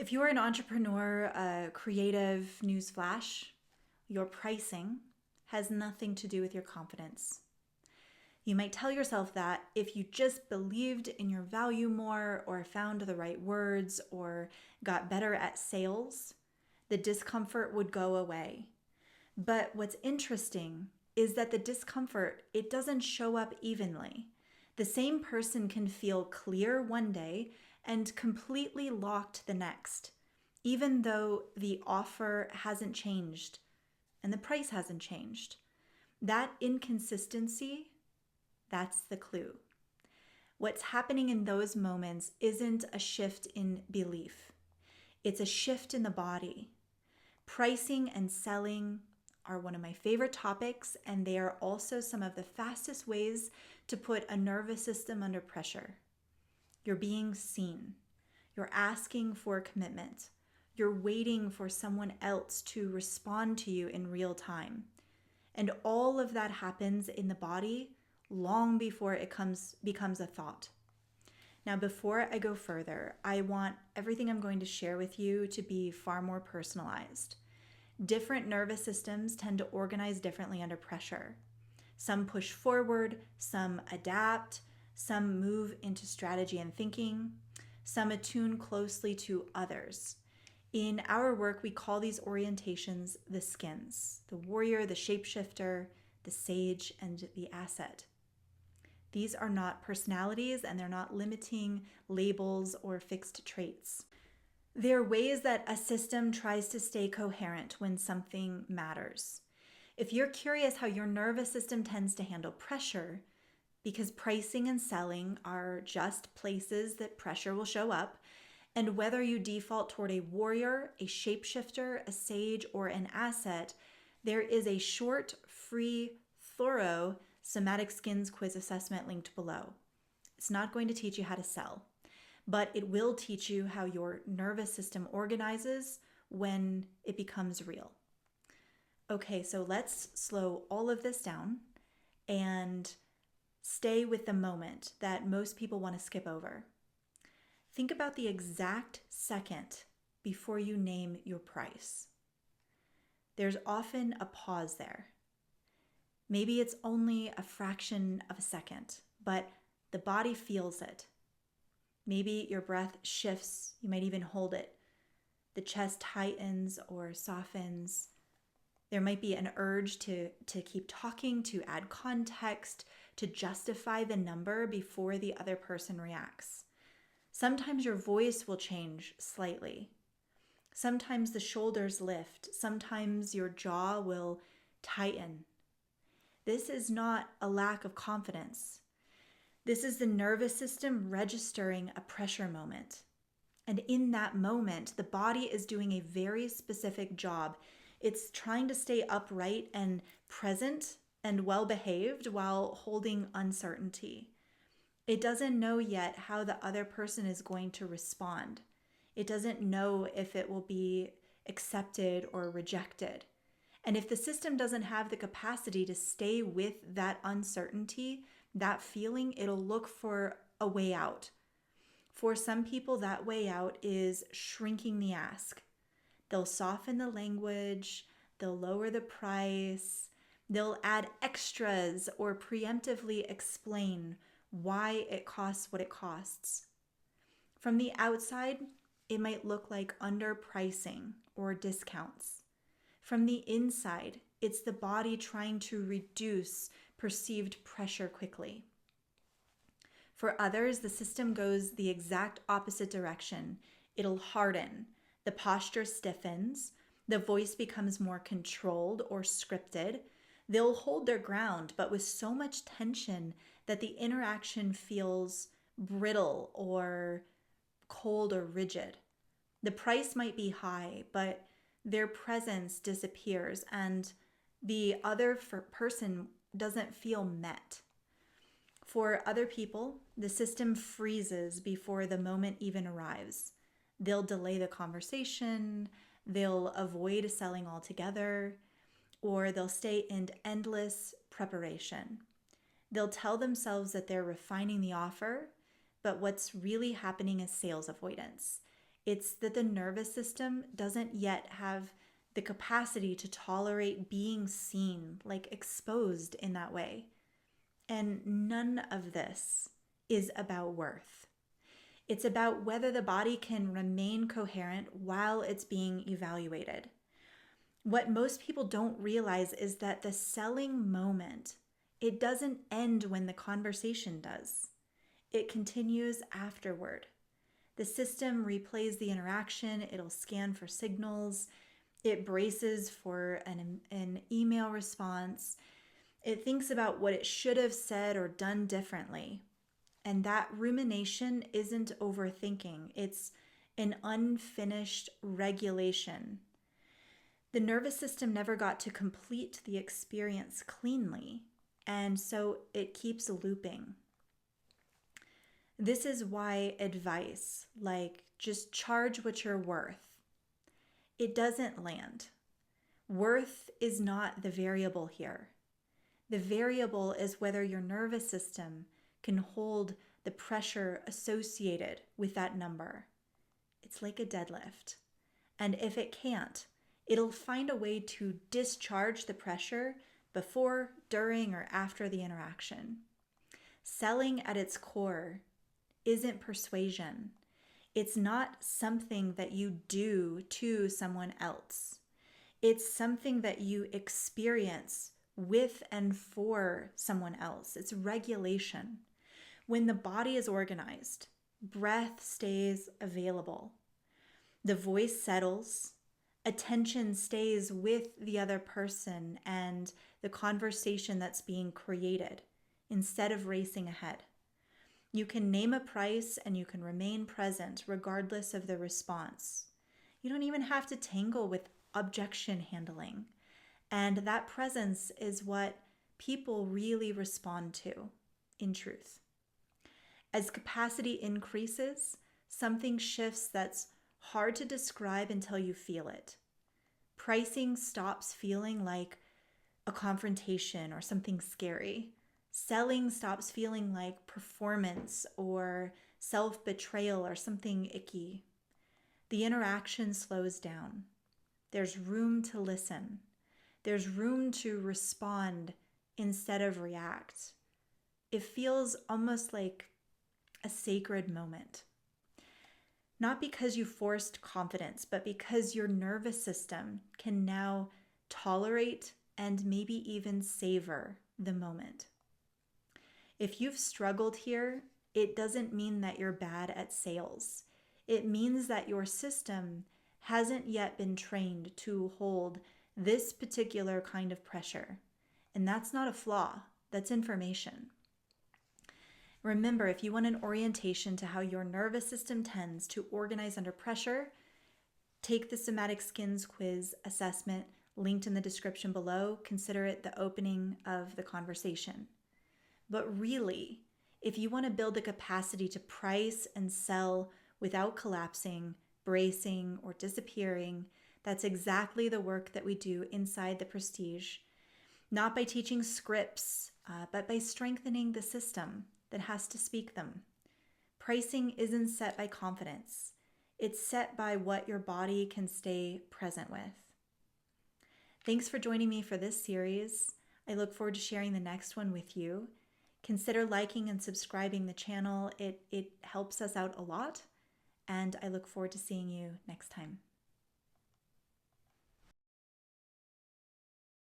If you're an entrepreneur, a creative, newsflash, your pricing has nothing to do with your confidence. You might tell yourself that if you just believed in your value more, or found the right words, or got better at sales, the discomfort would go away. But what's interesting is that the discomfort, it doesn't show up evenly. The same person can feel clear one day and completely locked the next, even though the offer hasn't changed and the price hasn't changed. That inconsistency, that's the clue. What's happening in those moments isn't a shift in belief. It's a shift in the body. Pricing and selling are one of my favorite topics, and they are also some of the fastest ways to put a nervous system under pressure. You're being seen. You're asking for commitment. You're waiting for someone else to respond to you in real time. And all of that happens in the body long before it becomes a thought. Now, before I go further, I want everything I'm going to share with you to be far more personalized. Different nervous systems tend to organize differently under pressure. Some push forward, some adapt, some move into strategy and thinking, some attune closely to others. In our work, we call these orientations the skins: the warrior, the shapeshifter, the sage, and the asset. These are not personalities, and they're not limiting labels or fixed traits. They're ways that a system tries to stay coherent when something matters. If you're curious how your nervous system tends to handle pressure, because pricing and selling are just places that pressure will show up, and whether you default toward a warrior, a shapeshifter, a sage, or an asset, there is a short, free, thorough Somatic Skins Quiz assessment linked below. It's not going to teach you how to sell, but it will teach you how your nervous system organizes when it becomes real. Okay, so let's slow all of this down and stay with the moment that most people want to skip over. Think about the exact second before you name your price. There's often a pause there. Maybe it's only a fraction of a second, but the body feels it. Maybe your breath shifts, you might even hold it. The chest tightens or softens. There might be an urge to keep talking, to add context, to justify the number before the other person reacts. Sometimes your voice will change slightly. Sometimes the shoulders lift. Sometimes your jaw will tighten. This is not a lack of confidence. This is the nervous system registering a pressure moment. And in that moment, the body is doing a very specific job. It's trying to stay upright and present and well-behaved while holding uncertainty. It doesn't know yet how the other person is going to respond. It doesn't know if it will be accepted or rejected. And if the system doesn't have the capacity to stay with that uncertainty, that feeling, it'll look for a way out. For some people, that way out is shrinking the ask. They'll soften the language, they'll lower the price, they'll add extras or preemptively explain why it costs what it costs. From the outside, it might look like underpricing or discounts. From the inside, it's the body trying to reduce perceived pressure quickly. For others, the system goes the exact opposite direction. It'll harden, the posture stiffens, the voice becomes more controlled or scripted. They'll hold their ground, but with so much tension that the interaction feels brittle or cold or rigid. The price might be high, but their presence disappears and the other person doesn't feel met. For other people, the system freezes before the moment even arrives. They'll delay the conversation, they'll avoid selling altogether, or they'll stay in endless preparation. They'll tell themselves that they're refining the offer, but what's really happening is sales avoidance. It's that the nervous system doesn't yet have the capacity to tolerate being seen, like exposed in that way. And none of this is about worth. It's about whether the body can remain coherent while it's being evaluated. What most people don't realize is that the selling moment, it doesn't end when the conversation does. It continues afterward. The system replays the interaction, it'll scan for signals, it braces for an email response, it thinks about what it should have said or done differently. And that rumination isn't overthinking, it's an unfinished regulation. The nervous system never got to complete the experience cleanly, and so it keeps looping. This is why advice, like just charge what you're worth, it doesn't land. Worth is not the variable here. The variable is whether your nervous system can hold the pressure associated with that number. It's like a deadlift. And if it can't, it'll find a way to discharge the pressure before, during, or after the interaction. Selling at its core isn't persuasion. It's not something that you do to someone else. It's something that you experience with and for someone else. It's regulation. When the body is organized, breath stays available. The voice settles. Attention stays with the other person and the conversation that's being created instead of racing ahead. You can name a price and you can remain present regardless of the response. You don't even have to tangle with objection handling. And that presence is what people really respond to, in truth. As capacity increases, something shifts that's hard to describe until you feel it. Pricing stops feeling like a confrontation or something scary. Selling stops feeling like performance or self-betrayal or something icky. The interaction slows down. There's room to listen. There's room to respond instead of react. It feels almost like a sacred moment. Not because you forced confidence, but because your nervous system can now tolerate and maybe even savor the moment. If you've struggled here, it doesn't mean that you're bad at sales. It means that your system hasn't yet been trained to hold this particular kind of pressure. And that's not a flaw, that's information. Remember, if you want an orientation to how your nervous system tends to organize under pressure, take the Somatic Skins Quiz assessment linked in the description below. Consider it the opening of the conversation. But really, if you want to build the capacity to price and sell without collapsing, bracing, or disappearing, that's exactly the work that we do inside the Prestige. Not by teaching scripts, but by strengthening the system that has to speak them. Pricing isn't set by confidence. It's set by what your body can stay present with. Thanks for joining me for this series. I look forward to sharing the next one with you. Consider liking and subscribing the channel. It helps us out a lot, and I look forward to seeing you next time.